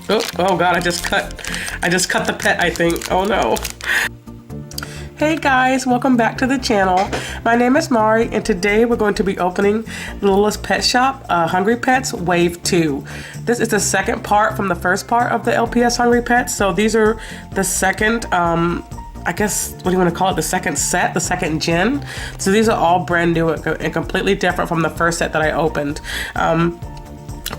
Oh God, I just cut the pet, I think. Oh no. Hey guys, welcome back to the channel. My name is Mari, and today we're going to be opening Littlest Pet Shop, Hungry Pets Wave 2. This is the second part from the first part of the LPS Hungry Pets, so these are the second, I guess, what do you want to call it? The second set, the second gen. So these are all brand new and completely different from the first set that I opened.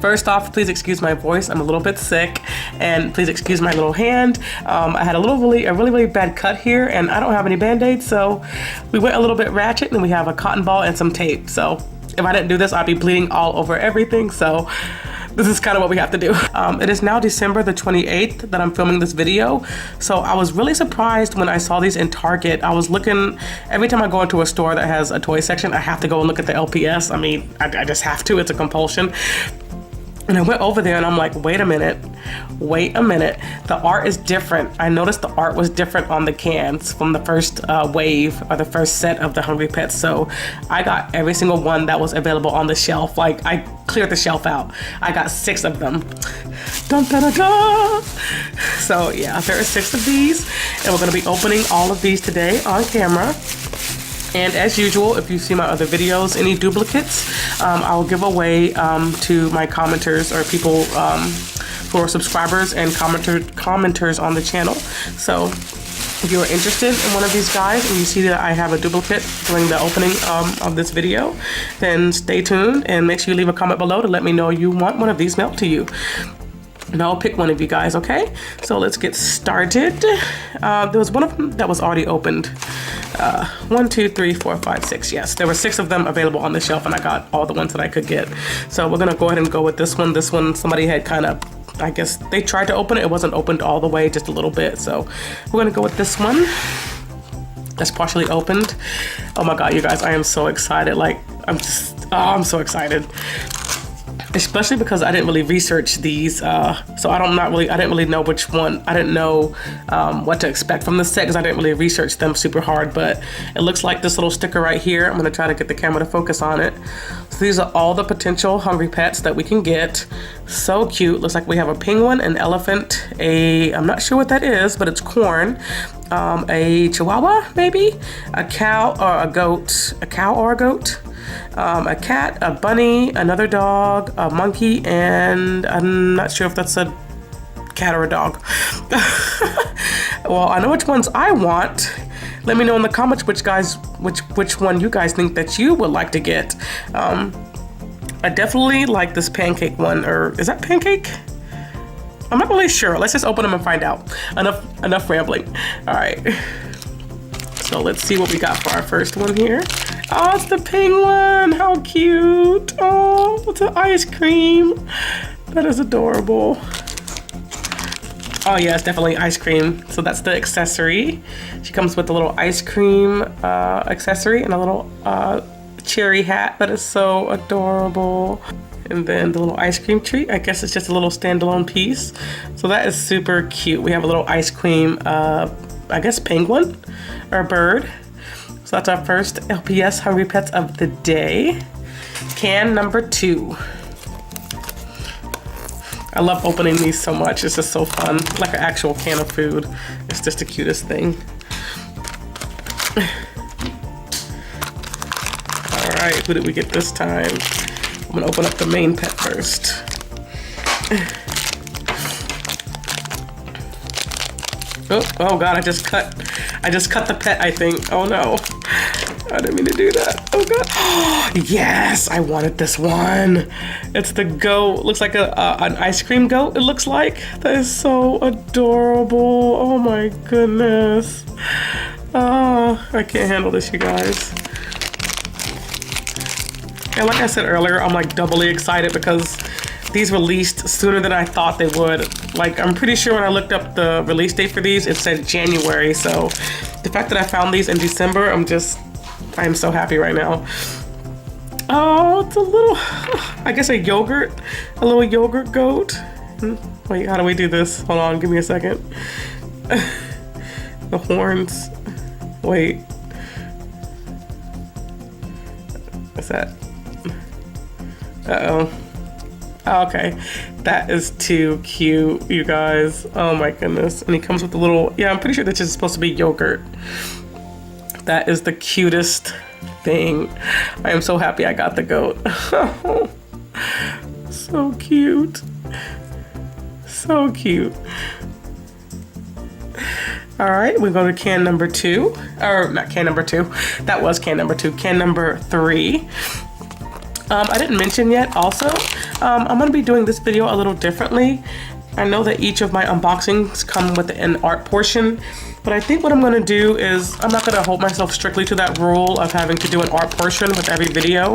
First off, please excuse my voice. I'm a little bit sick, and please excuse my little hand. I had a really bad cut here, and I don't have any band-aids, so we went a little bit ratchet, and we have a cotton ball and some tape. So if I didn't do this, I'd be bleeding all over everything. So this is kind of what we have to do. It is now December the 28th that I'm filming this video. So I was really surprised when I saw these in Target. I was looking, every time I go into a store that has a toy section, I have to go and look at the LPS. I mean, I just have to, it's a compulsion. And I went over there and I'm like, wait a minute. The art is different. I noticed the art was different on the cans from the first wave or the first set of the Hungry Pets. So I got every single one that was available on the shelf. Like, I cleared the shelf out. I got 6 of them. Dun, dun, dun, dun. So yeah, there are 6 of these, and we're gonna be opening all of these today on camera. And as usual, if you see my other videos, any duplicates, I'll give away to my commenters or people who are subscribers and commenters on the channel. So if you are interested in one of these guys and you see that I have a duplicate during the opening of this video, then stay tuned and make sure you leave a comment below to let me know you want one of these mailed to you. And I'll pick one of you guys, okay? So let's get started. There was one of them that was already opened. 1, 2, 3, 4, 5, 6. Yes, there were 6 of them available on the shelf, and I got all the ones that I could get. So we're gonna go ahead and go with this one. This one, somebody had kind of, I guess they tried to open it. It wasn't opened all the way, just a little bit. So we're gonna go with this one. That's partially opened. Oh my God, you guys, I am so excited. Like, I'm so excited. Especially because I didn't really research these, so I didn't really know which one. I didn't know what to expect from the set because I didn't really research them super hard. But it looks like this little sticker right here. I'm gonna try to get the camera to focus on it. So these are all the potential Hungry Pets that we can get. So cute. Looks like we have a penguin, an elephant, I'm not sure what that is, but it's corn. A chihuahua, maybe, a cow or a goat, a cat, a bunny, another dog, a monkey, and I'm not sure if that's a cat or a dog. Well, I know which ones I want. Let me know in the comments which one you guys think that you would like to get. I definitely like this pancake one, or is that pancake? I'm not really sure. Let's just open them and find out. Enough rambling. All right. So let's see what we got for our first one here. Oh, it's the penguin. How cute. Oh, it's an ice cream. That is adorable. Oh yeah, it's definitely ice cream. So that's the accessory. She comes with a little ice cream accessory and a little cherry hat. That is so adorable. And then the little ice cream treat. I guess it's just a little standalone piece. So that is super cute. We have a little ice cream, I guess penguin or bird. So that's our first LPS Hungry Pets of the day. Can number 2. I love opening these so much. It's just so fun. Like an actual can of food. It's just the cutest thing. All right, who did we get this time? I'm gonna open up the main pet first. Oh God, I just cut the pet, I think. Oh no, I didn't mean to do that. Oh God. Oh, yes, I wanted this one. It's the goat. Looks like an ice cream goat, it looks like. That is so adorable. Oh my goodness. Oh, I can't handle this, you guys. And like I said earlier, I'm like doubly excited because these released sooner than I thought they would. Like, I'm pretty sure when I looked up the release date for these, it said January. So the fact that I found these in December, I am so happy right now. Oh, it's a little, I guess a little yogurt goat. Wait, how do we do this? Hold on, give me a second. The horns, wait. What's that? Uh-oh. Okay, that is too cute, you guys. Oh my goodness. And he comes with a little, yeah, I'm pretty sure this is supposed to be yogurt. That is the cutest thing. I am so happy I got the goat. So cute. So cute. All right, we go to can number 2. Or not can number 2. That was can number 2. Can number 3. I didn't mention yet also, I'm gonna be doing this video a little differently. I know that each of my unboxings come with an art portion, but I think what I'm gonna do is, I'm not gonna hold myself strictly to that rule of having to do an art portion with every video,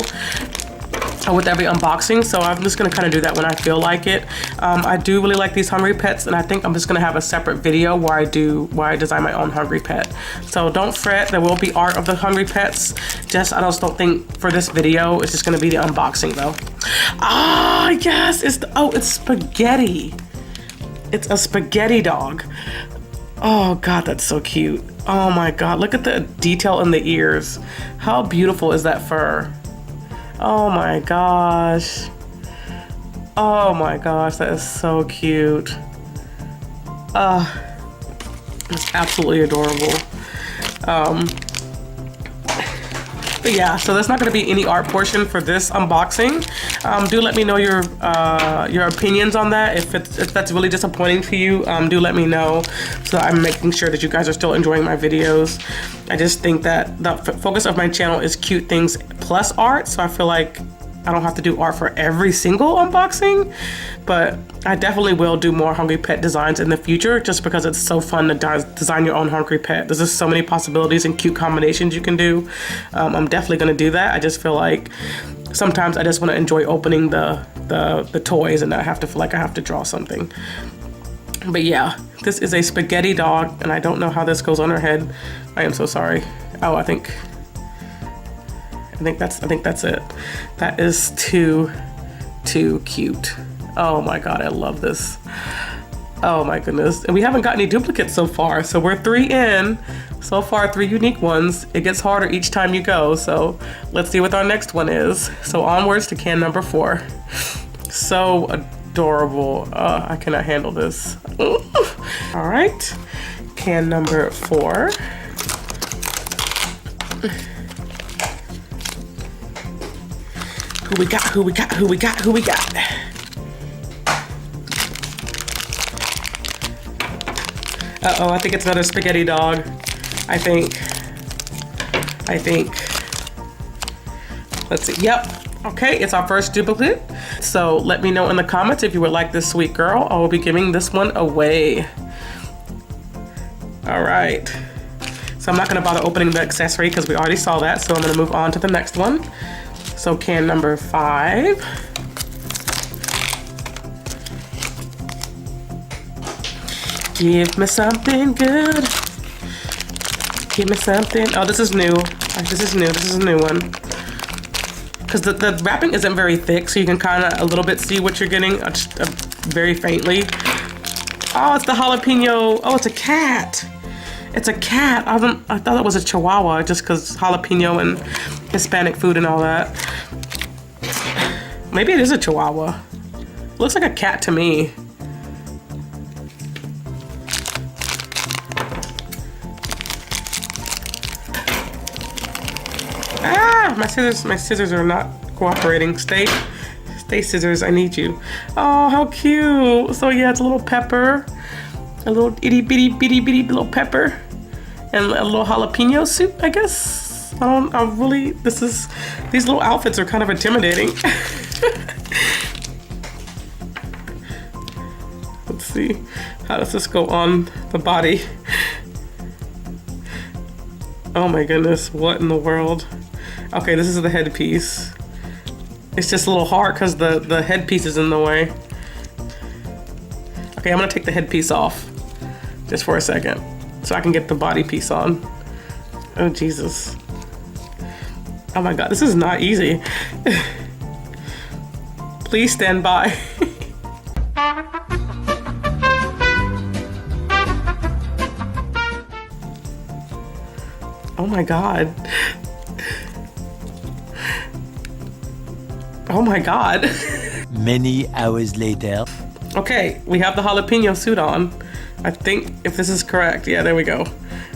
or with every unboxing, so I'm just gonna kind of do that when I feel like it. I do really like these Hungry Pets, and I think I'm just gonna have a separate video where I design my own Hungry Pet. So don't fret, there will be art of the Hungry Pets. I just don't think for this video, it's just gonna be the unboxing though. Ah, yes, it's spaghetti. It's a spaghetti dog. Oh God, that's so cute. Oh my God, look at the detail in the ears. How beautiful is that fur? Oh my gosh. Oh my gosh, that is so cute. It's absolutely adorable. But yeah, so there's not gonna be any art portion for this unboxing. Do let me know your opinions on that. If that's really disappointing to you, do let me know, so that I'm making sure that you guys are still enjoying my videos. I just think that the focus of my channel is cute things plus art, so I feel like I don't have to do art for every single unboxing, but I definitely will do more Hungry Pet designs in the future, just because it's so fun to design your own Hungry Pet. There's just so many possibilities and cute combinations you can do. I'm definitely gonna do that. I just feel like sometimes I just wanna enjoy opening the toys and not have to feel like I have to draw something. But yeah, this is a spaghetti dog, and I don't know how this goes on her head. I am so sorry. Oh, I think that's it. That is too cute. Oh my God, I love this. Oh my goodness. And we haven't got any duplicates so far, so we're 3 in. So far, 3 unique ones. It gets harder each time you go, so let's see what our next one is. So onwards to can number 4. So adorable. I cannot handle this. All right, can number 4. Who we got? Who we got? Who we got? Who we got? Uh-oh, I think it's another spaghetti dog. I think. Let's see. Yep. Okay, it's our first duplicate. So let me know in the comments if you would like this sweet girl. I will be giving this one away. All right. So I'm not gonna bother opening the accessory because we already saw that. So I'm gonna move on to the next one. So can number 5. Give me something good. Give me something. Oh, this is new. This is a new one. Because the wrapping isn't very thick, so you can kind of a little bit see what you're getting, just very faintly. Oh, it's the jalapeno. Oh, it's a cat. It's a cat. I thought it was a chihuahua just because jalapeno and Hispanic food and all that. Maybe it is a chihuahua. Looks like a cat to me. Ah, my scissors are not cooperating. Stay scissors, I need you. Oh, how cute. So yeah, it's a little pepper. A little itty bitty little pepper. And a little jalapeno soup, I guess. These little outfits are kind of intimidating. Let's see, how does this go on the body? Oh my goodness, what in the world? Okay, this is the headpiece. It's just a little hard because the headpiece is in the way. Okay, I'm gonna take the headpiece off just for a second so I can get the body piece on. Oh Jesus. Oh my God, this is not easy. Please stand by. Oh my God. Oh my God. Many hours later. Okay, we have the jalapeno suit on. I think if this is correct. Yeah, there we go.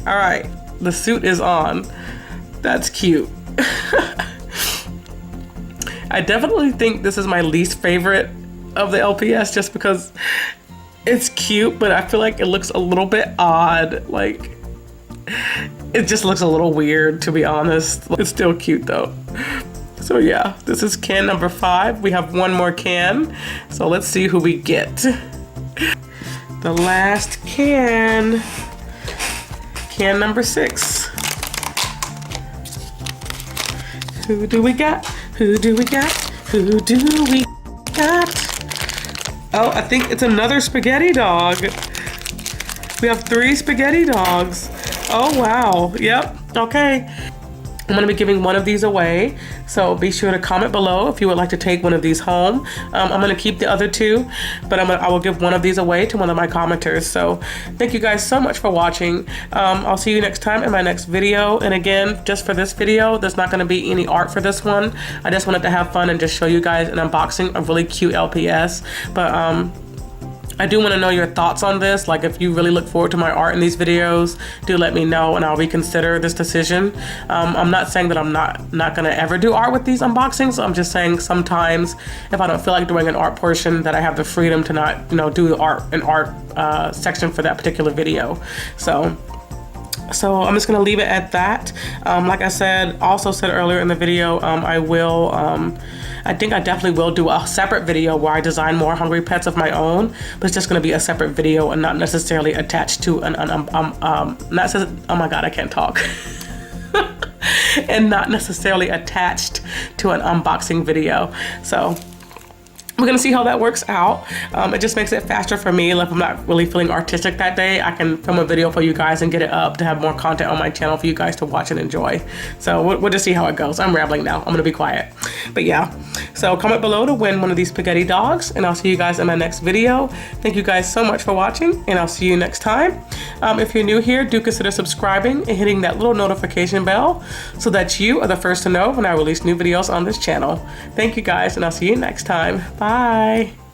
All right, the suit is on. That's cute. I definitely think this is my least favorite of the LPS just because it's cute, but I feel like it looks a little bit odd. Like, it just looks a little weird, to be honest. It's still cute though. So yeah, this is can number 5. We have one more can, so let's see who we get. The last can. Can number 6. Who do we got? Who do we got? Who do we got? Oh, I think it's another spaghetti dog. We have 3 spaghetti dogs. Oh, wow. Yep. Okay. I'm going to be giving one of these away, so be sure to comment below if you would like to take one of these home. I'm going to keep the other 2, but I will give one of these away to one of my commenters. So thank you guys so much for watching. I'll see you next time in my next video. And again, just for this video, there's not going to be any art for this one. I just wanted to have fun and just show you guys an unboxing of really cute LPS. But I do want to know your thoughts on this. Like, if you really look forward to my art in these videos, do let me know and I'll reconsider this decision. I'm not saying that I'm not gonna ever do art with these unboxings. I'm just saying sometimes if I don't feel like doing an art portion, that I have the freedom to not, do the art section for that particular video. So I'm just gonna leave it at that. Like I said, also said earlier in the video, I think I definitely will do a separate video where I design more hungry pets of my own, but it's just gonna be a separate video and not necessarily attached to oh my god, I can't talk. And not necessarily attached to an unboxing video. So we're gonna see how that works out. It just makes it faster for me. Like, if I'm not really feeling artistic that day, I can film a video for you guys and get it up to have more content on my channel for you guys to watch and enjoy. So we'll just see how it goes. I'm rambling now. I'm gonna be quiet. But yeah, so comment below to win one of these spaghetti dogs, and I'll see you guys in my next video. Thank you guys so much for watching, and I'll see you next time. If you're new here, do consider subscribing and hitting that little notification bell so that you are the first to know when I release new videos on this channel. Thank you guys, and I'll see you next time. Bye.